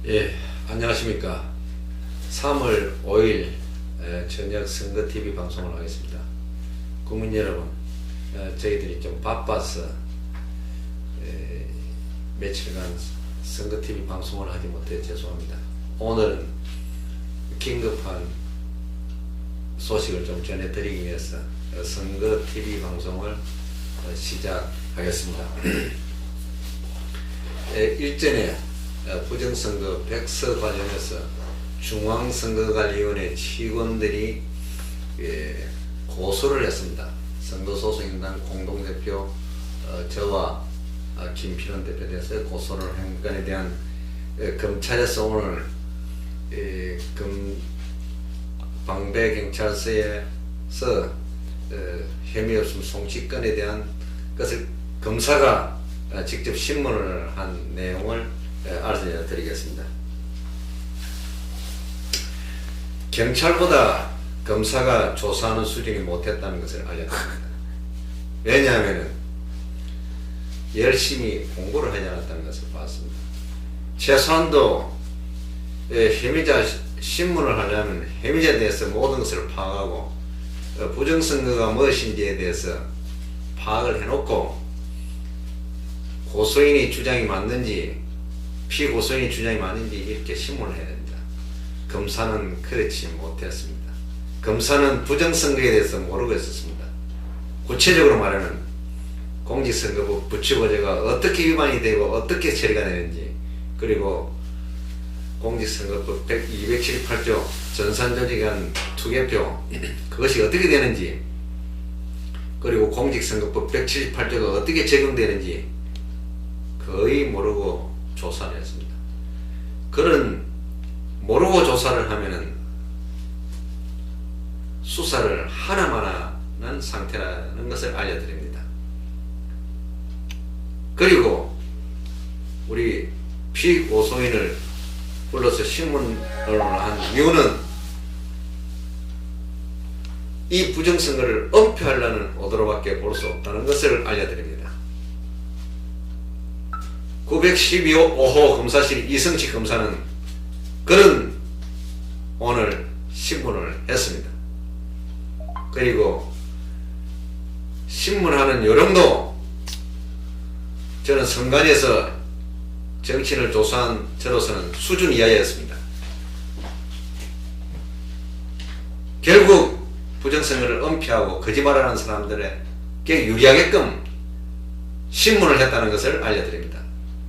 예, 안녕하십니까. 3월 5일 저녁 선거TV 방송을 하겠습니다. 국민 여러분, 저희들이 좀 바빠서 며칠간 선거TV 방송을 하지 못해 죄송합니다. 오늘은 긴급한 소식을 좀 전해드리기 위해서 선거TV 방송을 시작하겠습니다. 일전에 부정선거 100서 관련해서 중앙선거관리위원회 직원들이 고소를 했습니다. 선거소송인단 공동대표 저와 김필원 대표에 대해서 고소를 한 건에 대한 검찰에서 오늘 방배경찰서에서 혐의 없음 송치건에 대한 것을 검사가 직접 신문을 한 내용을 알려드리겠습니다. 경찰보다 검사가 조사하는 수준이 못했다는 것을 알려드립니다. 왜냐하면 열심히 공부를 하지 않았다는 것을 봤습니다. 최소한도 혐의자 신문을 하려면 혐의자에 대해서 모든 것을 파악하고 부정선거가 무엇인지에 대해서 파악을 해놓고 고소인의 주장이 맞는지 피고소인의 주장이 맞는지 이렇게 신문을 해야 됩니다. 검사는 그렇지 못했습니다. 검사는 부정선거에 대해서 모르고 있었습니다. 구체적으로 말하면 공직선거법 부치고제가 어떻게 위반이 되고 어떻게 처리가 되는지, 그리고 공직선거법 278조 전산조직안 투개표 그것이 어떻게 되는지, 그리고 공직선거법 178조가 어떻게 적용되는지 거의 모르고 조사를 했습니다. 그런 모르고 조사를 하면은 수사를 하나만 하는 상태라는 것을 알려드립니다. 그리고 우리 피고소인을 불러서 신문을 한 이유는 이 부정선거를 은폐하려는 오도로밖에 볼 수 없다는 것을 알려드립니다. 912호 검사실 이성식 검사는 그런 오늘 신문을 했습니다. 그리고 신문하는 요령도 저는 선관위에서 정치인을 조사한 저로서는 수준 이하였습니다. 결국 부정선거를 은폐하고 거짓말하는 사람들에게 유리하게끔 신문을 했다는 것을 알려드립니다.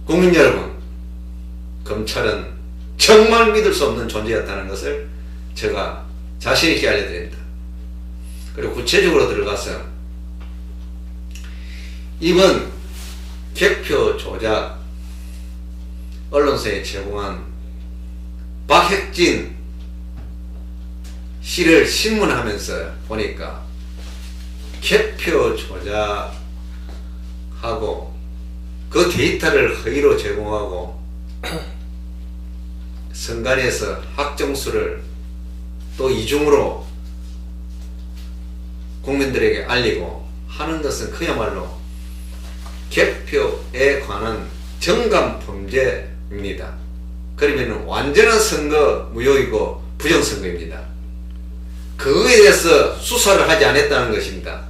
국민 여러분, 검찰은 정말 믿을 수 없는 존재였다는 것을 제가 자신있게 알려드립니다. 그리고 구체적으로 들어가서 이번 객표 조작 언론사에 제공한 박혁진 씨를 신문하면서 보니까 객표 조작하고 그 데이터를 허위로 제공하고 선관위에서 학정수를 또 이중으로 국민들에게 알리고 하는 것은 그야말로 객표에 관한 정감 범죄입니다. 그러면 완전한 선거 무효이고 부정선거입니다. 그거에 대해서 수사를 하지 않았다는 것입니다.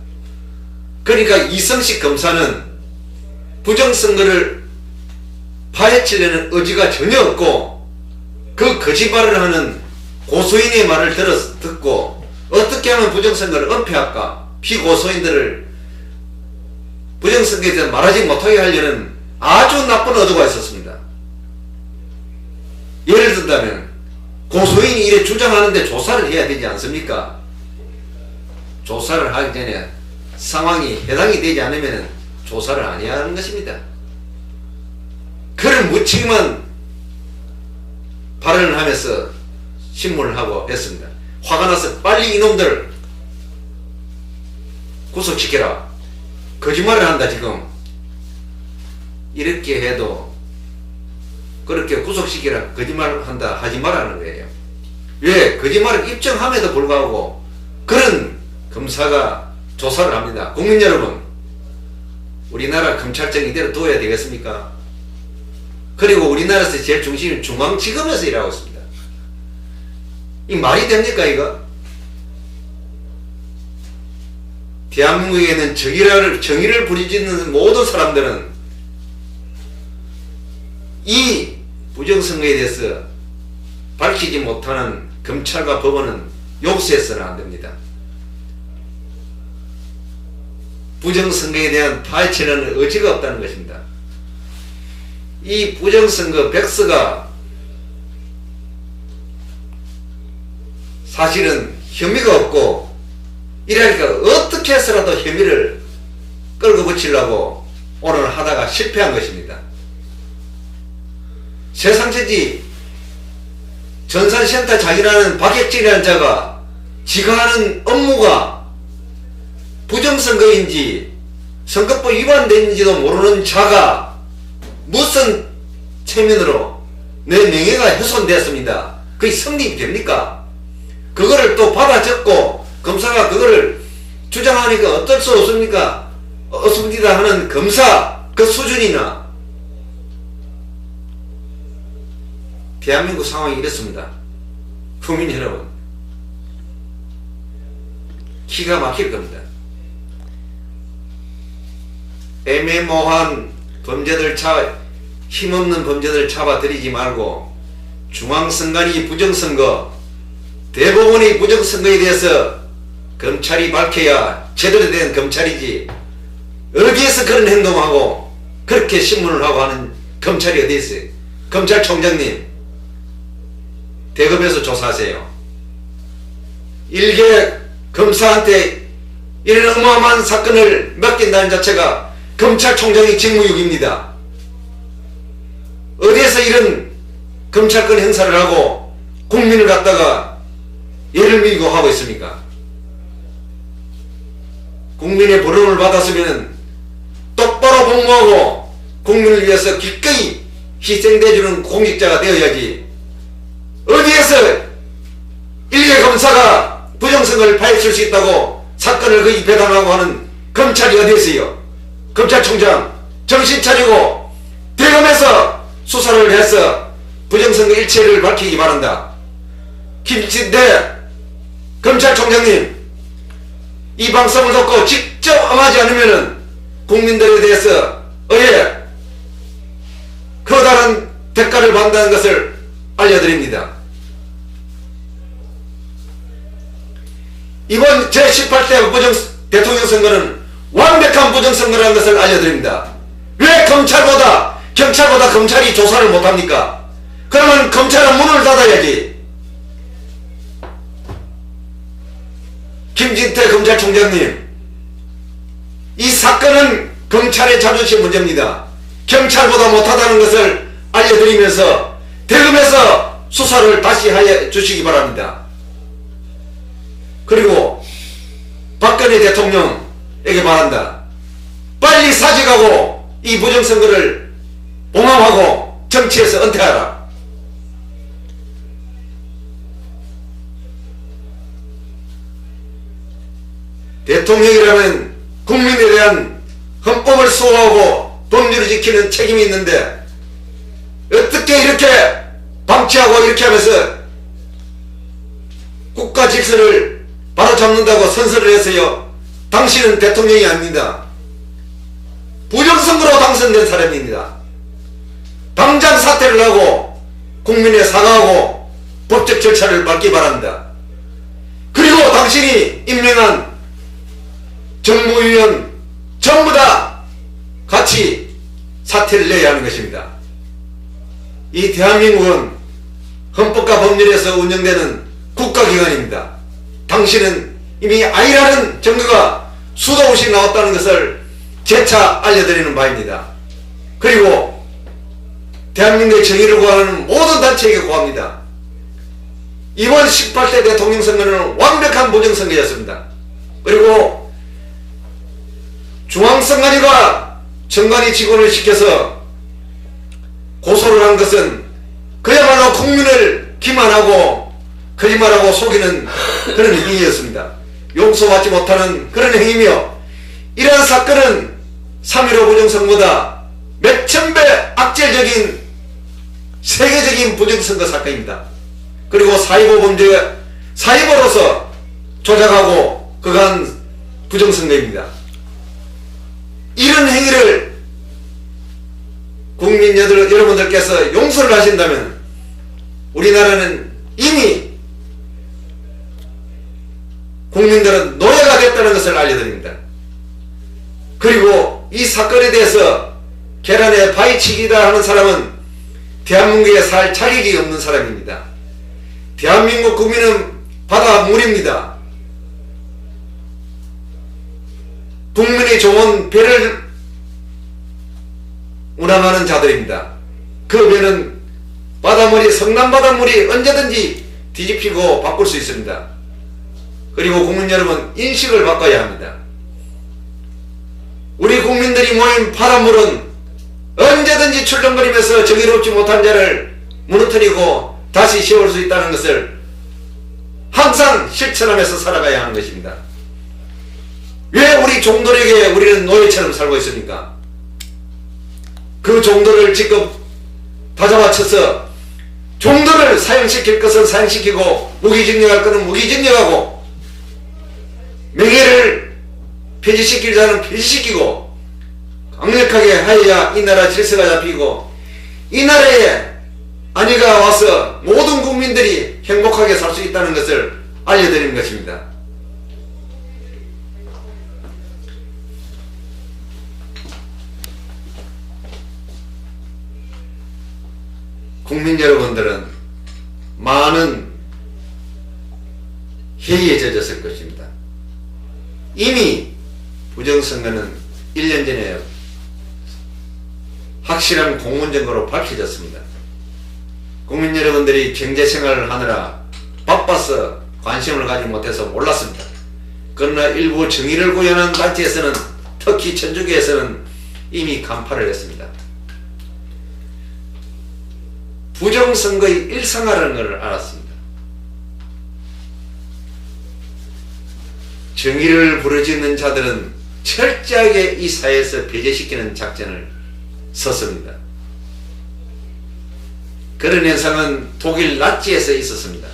그러니까 이성식 검사는 부정선거를 파헤치려는 의지가 전혀 없고 그 거짓말을 하는 고소인의 말을 듣고 어떻게 하면 부정선거를 은폐할까, 피고소인들을 부정선거에 대해서 말하지 못하게 하려는 아주 나쁜 의도가 있었습니다. 예를 든다면 고소인이 이래 주장하는데 조사를 해야 되지 않습니까? 조사를 하기 전에 상황이 해당이 되지 않으면 조사를 안 해야 하는 것입니다. 그런 무책임한 발언을 하면서 신문을 하고 했습니다. 화가 나서 빨리 이놈들 구속시켜라. 거짓말을 한다 지금. 이렇게 해도 그렇게 구속시키라 거짓말을 한다 하지 말라는 거예요. 왜? 거짓말을 입증함에도 불구하고 그런 검사가 조사를 합니다. 국민 여러분, 우리나라 검찰청 이대로 둬야 되겠습니까? 그리고 우리나라에서 제일 중심인 중앙지검에서 일하고 있습니다. 이 말이 됩니까 이거? 대한민국에는 정의를 부리짖는 모든 사람들은 이 부정선거에 대해서 밝히지 못하는 검찰과 법원은 용서해서는 안 됩니다. 부정선거에 대한 파헤치는 의지가 없다는 것입니다. 이 부정선거 백서가 사실은 혐의가 없고 이러니까 어떻게 해서라도 혐의를 끌고 붙이려고 오늘 하다가 실패한 것입니다. 세상체지 전산센터 장이라는 박혁진이라는 자가 지가 하는 업무가 부정선거인지 선거법 위반된지도 모르는 자가 무슨 체면으로 내 명예가 훼손되었습니다. 그게 성립이 됩니까? 그거를 또 받아 적고 검사가 그거를 주장하니까 어떨 수 없습니까? 없습니다 하는 검사 그 수준이나 대한민국 상황이 이렇습니다. 국민 여러분, 기가 막힐 겁니다. 애매모호한 범죄들 힘없는 범죄들 잡아들이지 말고 중앙선관위 부정선거, 대법원의 부정선거에 대해서 검찰이 밝혀야 제대로 된 검찰이지, 어디에서 그런 행동하고 그렇게 신문을 하고 하는 검찰이 어디 있어요? 검찰총장님, 대검에서 조사하세요. 일개 검사한테 이런 어마어마한 사건을 맡긴다는 자체가 검찰총장의 직무유기입니다. 어디에서 이런 검찰권 행사를 하고 국민을 갖다가 예를 밀고 하고 있습니까? 국민의 부름을 받았으면 똑바로 복무하고 국민을 위해서 기꺼이 희생돼주는 공직자가 되어야지, 어디에서 일개 검사가 부정선거를 파헤칠 수 있다고 사건을 거의 배당하고 하는 검찰이 어디 있어요? 검찰총장 정신 차리고 대검에서 수사를 해서 부정선거 일체를 밝히기 바란다. 김진대 검찰총장님, 이 방송을 듣고 직접 응하지 않으면 국민들에 대해서 커다란 대가를 받는다는 것을 알려드립니다. 이번 제18대 대통령 선거는 완벽한 부정선거라는 것을 알려드립니다. 왜 경찰보다 검찰이 조사를 못합니까? 그러면 검찰은 문을 닫아야지. 김진태 검찰총장님, 이 사건은 검찰의 자존심 문제입니다. 경찰보다 못하다는 것을 알려드리면서 대검에서 수사를 다시 해 주시기 바랍니다. 그리고 박근혜 대통령에게 바란다. 빨리 사직하고 이 부정선거를 봉합하고 정치에서 은퇴하라. 대통령이라면 국민에 대한 헌법을 수호하고 법률을 지키는 책임이 있는데 어떻게 이렇게 방치하고 이렇게 하면서 국가 질서를 바로잡는다고 선서를 해서요, 당신은 대통령이 아닙니다. 부정선거로 당선된 사람입니다. 당장 사퇴를 하고 국민에 사과하고 법적 절차를 밟기 바랍니다. 그리고 당신이 임명한 정무위원 전부 다 같이 사퇴를 내야 하는 것입니다. 이 대한민국은 헌법과 법률에서 운영되는 국가기관입니다. 당신은 이미 아니라는 증거가 수도 없이 나왔다는 것을 재차 알려드리는 바입니다. 그리고 대한민국의 정의를 구하는 모든 단체에게 구합니다. 이번 18대 대통령 선거는 완벽한 부정선거였습니다. 그리고 중앙선관위가 정관위 직원을 시켜서 고소를 한 것은 그야말로 국민을 기만하고 거짓말하고 속이는 그런 행위였습니다. 용서받지 못하는 그런 행위며, 이러한 사건은 3.15 부정선거보다 몇천 배 악질적인 획기적인 부정선거 사건입니다. 그리고 사이버 범죄, 사이버로서 조작하고 그간 부정선거입니다. 이런 행위를 국민 여러분들께서 용서를 하신다면 우리나라는 이미 국민들은 노예가 됐다는 것을 알려드립니다. 그리고 이 사건에 대해서 계란에 바위치기다 하는 사람은 대한민국에 살 자격이 없는 사람입니다. 대한민국 국민은 바다물입니다. 국민의 좋은 배를 운항하는 자들입니다. 그 배는 바닷물이, 성남바닷물이 언제든지 뒤집히고 바꿀 수 있습니다. 그리고 국민 여러분, 인식을 바꿔야 합니다. 우리 국민들이 모인 바닷물은 언제든지 출렁거리면서 정의롭지 못한 자를 무너뜨리고 다시 세울 수 있다는 것을 항상 실천하면서 살아가야 하는 것입니다. 왜 우리 종들에게 우리는 노예처럼 살고 있습니까? 그 종들을 지금 다잡아쳐서 종들을 사형시킬 것은 사형시키고 무기징역할 것은 무기징역하고 명예를 폐지시킬 자는 폐지시키고 강력하게 하여야 이 나라 질서가 잡히고 이 나라에 안위가 와서 모든 국민들이 행복하게 살 수 있다는 것을 알려드리는 것입니다. 국민 여러분들은 많은 회의에 젖었을 것입니다. 이미 부정선거는 1년 전에 확실한 공문증거로 밝혀졌습니다. 국민 여러분들이 경제생활을 하느라 바빠서 관심을 가지 못해서 몰랐습니다. 그러나 일부 정의를 구현하는 단체에서는, 특히 천주교에서는 이미 간파를 했습니다. 부정선거의 일상화라는 것을 알았습니다. 정의를 부르짖는 자들은 철저하게 이 사회에서 배제시키는 작전을 썼습니다. 그런 현상은 독일 나치에서 있었습니다.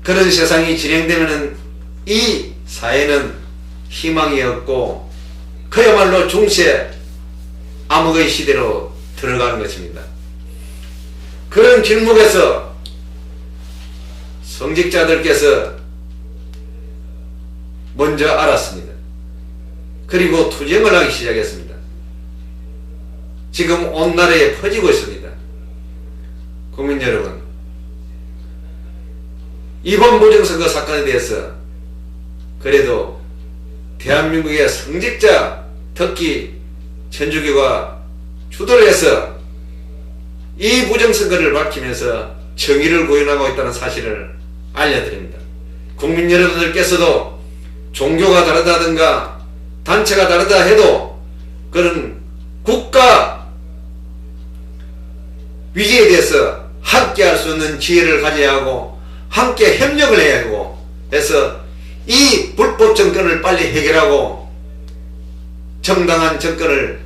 그런 세상이 진행되면 이 사회는 희망이 없고 그야말로 중세 암흑의 시대로 들어가는 것입니다. 그런 길목에서 성직자들께서 먼저 알았습니다. 그리고 투쟁을 하기 시작했습니다. 지금 온 나라에 퍼지고 있습니다. 국민 여러분, 이번 부정선거 사건에 대해서 그래도 대한민국의 성직자, 특히 천주교가 주도를 해서 이 부정선거를 밝히면서 정의를 구현하고 있다는 사실을 알려드립니다. 국민 여러분들께서도 종교가 다르다든가 단체가 다르다 해도 그런 국가 위기에 대해서 함께 할 수 있는 기회를 가져야 하고 함께 협력을 해야 하고 해서 이 불법 정권을 빨리 해결하고 정당한 정권을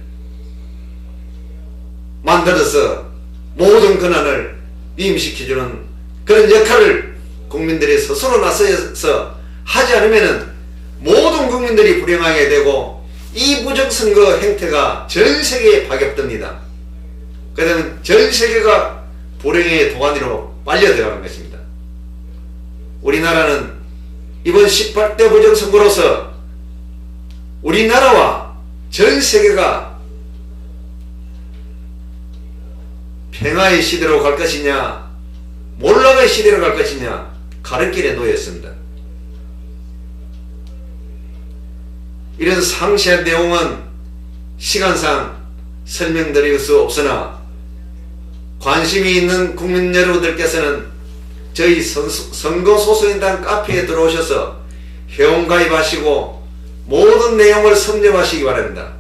만들어서 모든 권한을 위임시켜주는 그런 역할을 국민들이 스스로 나서서 하지 않으면 모든 국민들이 불행하게 되고 이 부정선거 행태가 전 세계에 파급됩니다. 그러면 전 세계가 불행의 도가니로 빨려 들어가는 것입니다. 우리나라는 이번 18대 부정선거로서 우리나라와 전 세계가 평화의 시대로 갈 것이냐 몰락의 시대로 갈 것이냐 가르길에 놓였습니다. 이런 상세한 내용은 시간상 설명드릴 수 없으나 관심이 있는 국민 여러분들께서는 저희 선거소수인단 카페에 들어오셔서 회원가입하시고 모든 내용을 섭렵하시기 바랍니다.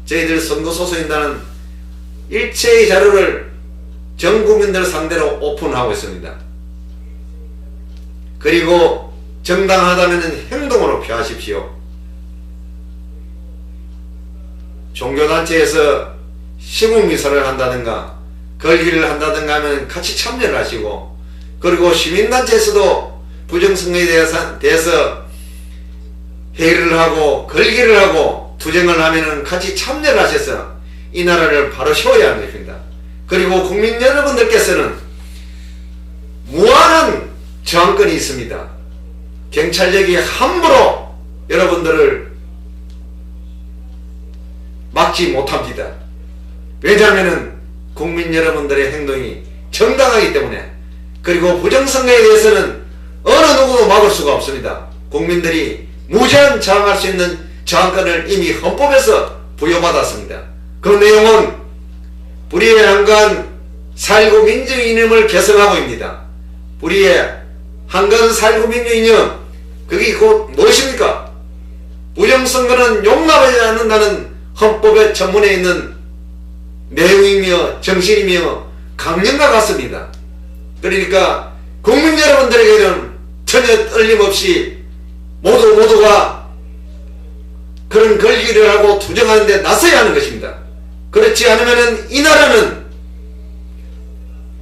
저희들 선거소수인단은 일체의 자료를 전 국민들 상대로 오픈하고 있습니다. 그리고 정당하다면 행동으로 표하십시오. 종교단체에서 시국미사를 한다든가 걸기를 한다든가 하면 같이 참여를 하시고, 그리고 시민단체에서도 부정선거에 대해서 회의를 하고 걸기를 하고 투쟁을 하면은 같이 참여를 하셔서 이 나라를 바로 세워야 하는 것입니다. 그리고 국민 여러분들께서는 무한한 저항권이 있습니다. 경찰력이 함부로 여러분들을 막지 못합니다. 왜냐하면 국민 여러분들의 행동이 정당하기 때문에, 그리고 부정선거에 대해서는 어느 누구도 막을 수가 없습니다. 국민들이 무제한 저항할 수 있는 저항권을 이미 헌법에서 부여받았습니다. 그 내용은 불의에 한간 4.19 민주이념을 개성하고입니다. 불의에 한간 4.19 민주이념, 그게 곧 무엇입니까? 부정선거는 용납하지 않는다는 헌법의 전문에 있는 내용이며 정신이며 강령과 같습니다. 그러니까 국민 여러분들에게는 전혀 떨림없이 모두가 그런 걸기를 하고 투쟁하는 데 나서야 하는 것입니다. 그렇지 않으면 이 나라는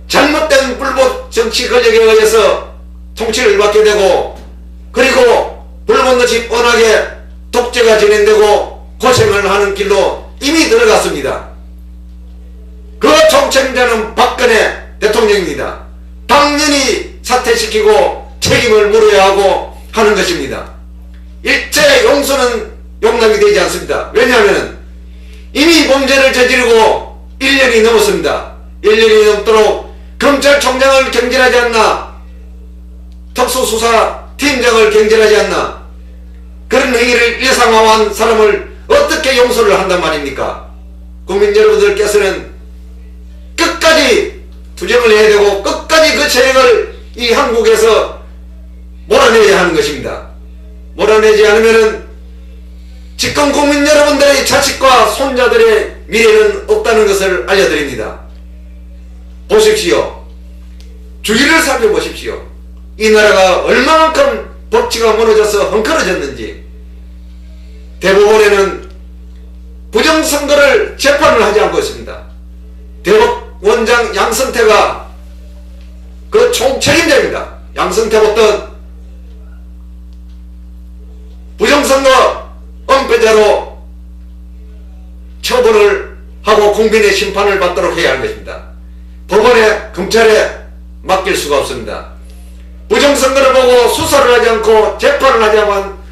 잘못된 불법 정치 권력에 의해서 통치를 받게 되고, 그리고 불법같이 뻔하게 독재가 진행되고 고생을 하는 길로 이미 들어갔습니다. 그 총책자는 박근혜 대통령입니다. 당연히 사퇴시키고 책임을 물어야 하고 하는 것입니다. 일체 용서는 용납이 되지 않습니다. 왜냐하면 이미 범죄를 저지르고 1년이 넘었습니다. 1년이 넘도록 검찰총장을 경질하지 않나, 특수수사팀장을 경질하지 않나, 그런 행위를 예상한 사람을 어떻게 용서를 한단 말입니까? 국민 여러분들께서는 끝까지 투쟁을 해야 되고 끝까지 그 세력을 이 한국에서 몰아내야 하는 것입니다. 몰아내지 않으면은 지금 국민 여러분들의 자식과 손자들의 미래는 없다는 것을 알려드립니다. 보십시오. 주위를 살펴보십시오. 이 나라가 얼마만큼 법치가 무너져서 헝클어졌는지. 대법원에는 부정선거를 재판을 하지 않고 있습니다. 대법원장 양승태가 그 총책임자입니다. 양승태부터 부정선거 은폐자로 처분을 하고 국민의 심판을 받도록 해야 하는 것입니다. 법원에, 검찰에 맡길 수가 없습니다. 부정선거를 보고 수사를 하지 않고 재판을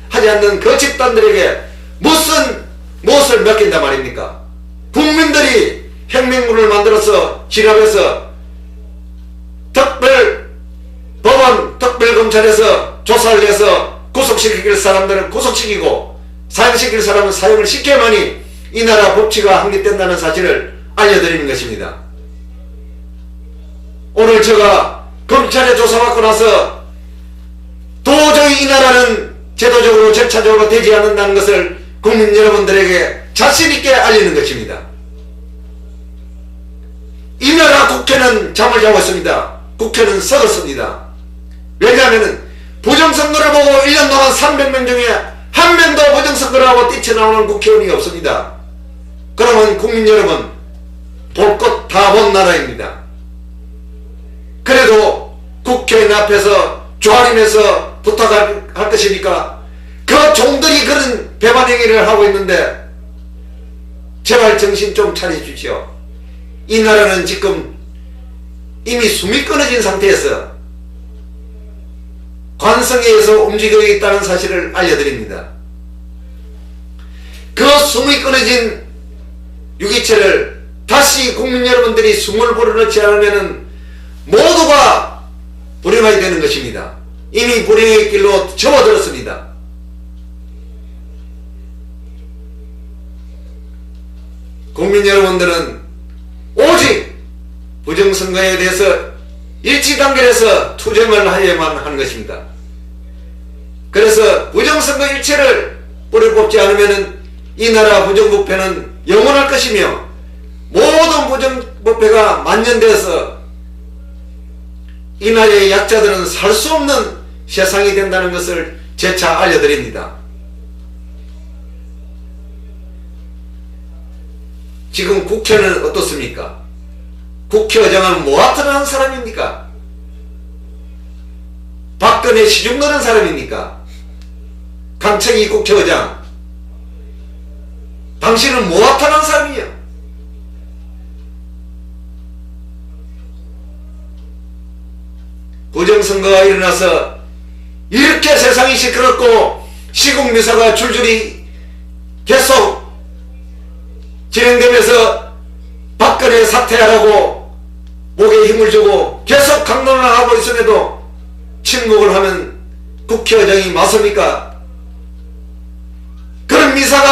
하지 않는 그 집단들에게 무엇을 맡긴단 말입니까? 국민들이 혁명군을 만들어서 진압해서 특별법원, 특별검찰에서 조사를 해서 구속시킬 사람들은 구속시키고 사형시킬 사람은 사형을 시켜야만이 이 나라 법치가 확립된다는 사실을 알려드리는 것입니다. 오늘 제가 검찰에 조사받고 나서 도저히 이 나라는 제도적으로 절차적으로 되지 않는다는 것을 국민 여러분들에게 자신있게 알리는 것입니다. 이 나라 국회는 잠을 자고 있습니다. 국회는 썩었습니다. 왜냐하면 부정선거를 보고 1년 동안 300명 중에 한 명도 부정선거를 하고 뛰쳐나오는 국회의원이 없습니다. 그러면 국민 여러분, 볼 것 다 본 나라입니다. 그래도 국회의원 앞에서 조아리면서 부탁할 것이니까 그 종들이 그런 배반 행위를 하고 있는데 제발 정신 좀 차려주십시오. 이 나라는 지금 이미 숨이 끊어진 상태에서 관성에서 움직이고 있다는 사실을 알려드립니다. 그 숨이 끊어진 유기체를 다시 국민 여러분들이 숨을 불어넣지 않으면 모두가 불행하게 되는 것입니다. 이미 불행의 길로 접어들었습니다. 국민 여러분들은 오직 부정선거에 대해서 일치단결해서 투쟁을 하여야만 하는 것입니다. 그래서 부정선거 일체를 뿌리 뽑지 않으면 이 나라 부정부패는 영원할 것이며 모든 부정부패가 만연되어서 이 나라의 약자들은 살 수 없는 세상이 된다는 것을 재차 알려드립니다. 지금 국회는 어떻습니까? 국회의장을 모아트는 한 사람입니까? 박근혜 시중 넣는 사람입니까? 강청희 국회의장, 당신은 모아트는 사람이에요. 부정선거가 일어나서 이렇게 세상이 시끄럽고 시국미사가 줄줄이 계속 진행되면서 박근혜 사퇴하라고 목에 힘을 주고 계속 강론을 하고 있음에도 침묵을 하면 국회의장이 맞습니까? 그런 미사가